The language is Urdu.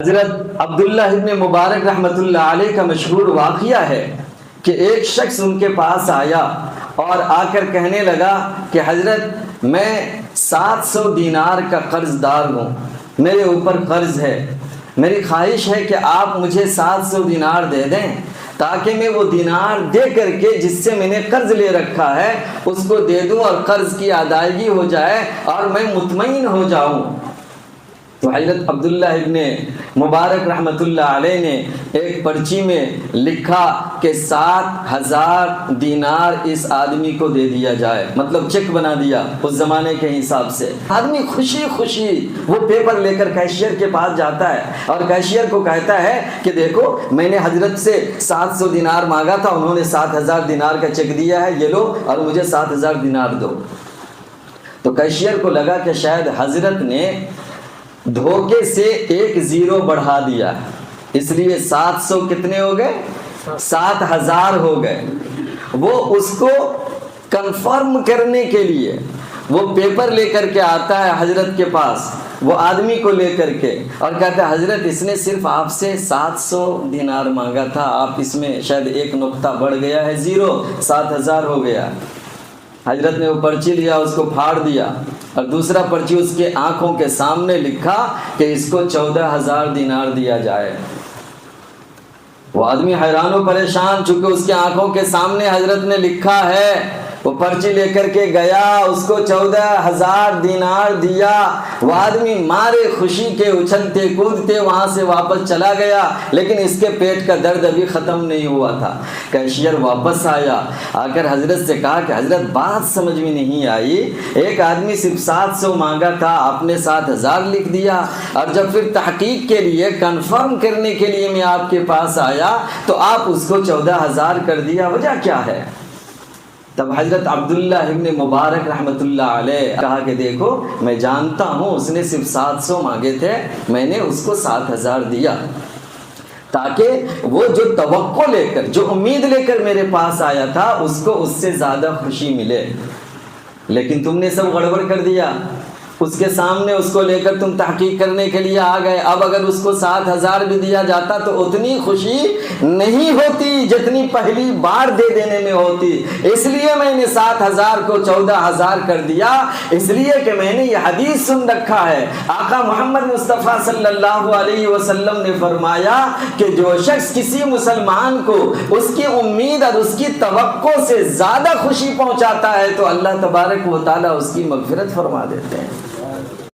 حضرت عبداللہ ابن مبارک رحمۃ اللہ علیہ کا مشہور واقعہ ہے کہ ایک شخص ان کے پاس آیا اور آ کر کہنے لگا کہ حضرت میں 700 دینار کا قرض دار ہوں، میرے اوپر قرض ہے، میری خواہش ہے کہ آپ مجھے 700 دینار دے دیں تاکہ میں وہ دینار دے کر کے جس سے میں نے قرض لے رکھا ہے اس کو دے دوں اور قرض کی ادائیگی ہو جائے اور میں مطمئن ہو جاؤں۔ تو حضرت عبداللہ ابن مبارک رحمۃ اللہ علیہ نے ایک پرچی میں لکھا کہ 7000 دینار اس آدمی کو دے دیا جائے، مطلب چیک بنا دیا اس زمانے کے حساب سے۔ آدمی خوشی خوشی وہ پیپر لے کر کیشیئر کے پاس جاتا ہے اور کیشیئر کو کہتا ہے کہ دیکھو میں نے حضرت سے 700 دینار مانگا تھا، انہوں نے 7000 دینار کا چیک دیا ہے، یہ لو اور مجھے 7000 دینار دو۔ تو کیشیئر کو لگا کہ شاید حضرت نے دھوکے سے ایک زیرو بڑھا دیا، اس لیے 700 کتنے ہو گئے؟ 7000 ہو گئے۔ وہ اس کو کنفرم کرنے کے لیے وہ پیپر لے کر کے آتا ہے حضرت کے پاس، وہ آدمی کو لے کر کے، اور کہتا ہے حضرت اس نے صرف آپ سے 700 دینار مانگا تھا، آپ اس میں شاید ایک نقطہ بڑھ گیا ہے، زیرو 7000 ہو گیا۔ حضرت نے وہ پرچی لیا، اس کو پھاڑ دیا اور دوسرا پرچی اس کے آنکھوں کے سامنے لکھا کہ اس کو 14000 دینار دیا جائے۔ وہ آدمی حیران و پریشان، چونکہ اس کے آنکھوں کے سامنے حضرت نے لکھا ہے، وہ پرچی لے کر کے گیا، اس کو 14000 دینار دیا۔ وہ آدمی مارے خوشی کے اچھلتے کودتے وہاں سے واپس چلا گیا، لیکن اس کے پیٹ کا درد ابھی ختم نہیں ہوا تھا۔ کیشیئر واپس آیا، آ کر حضرت سے کہا کہ حضرت بات سمجھ میں نہیں آئی، ایک آدمی صرف 700 مانگا تھا، آپ نے 7000 لکھ دیا، اور جب پھر تحقیق کے لیے کنفرم کرنے کے لیے میں آپ کے پاس آیا تو آپ اس کو 14000 کر دیا، وجہ کیا ہے؟ تب حضرت عبداللہ ابن مبارک رحمۃ اللہ علیہ کہا کہ دیکھو میں جانتا ہوں اس نے صرف 700 مانگے تھے، میں نے اس کو 7000 دیا تاکہ وہ جو توقع لے کر، جو امید لے کر میرے پاس آیا تھا اس کو اس سے زیادہ خوشی ملے، لیکن تم نے سب گڑبڑ کر دیا۔ اس کے سامنے اس کو لے کر تم تحقیق کرنے کے لیے آ گئے، اب اگر اس کو 7000 بھی دیا جاتا تو اتنی خوشی نہیں ہوتی جتنی پہلی بار دے دینے میں ہوتی، اس لیے میں نے 7000 کو 14000 کر دیا، اس لیے کہ میں نے یہ حدیث سن رکھا ہے، آقا محمد مصطفیٰ صلی اللہ علیہ وسلم نے فرمایا کہ جو شخص کسی مسلمان کو اس کی امید اور اس کی توقع سے زیادہ خوشی پہنچاتا ہے تو اللہ تبارک و تعالیٰ اس کی مغفرت فرما دیتے ہیں۔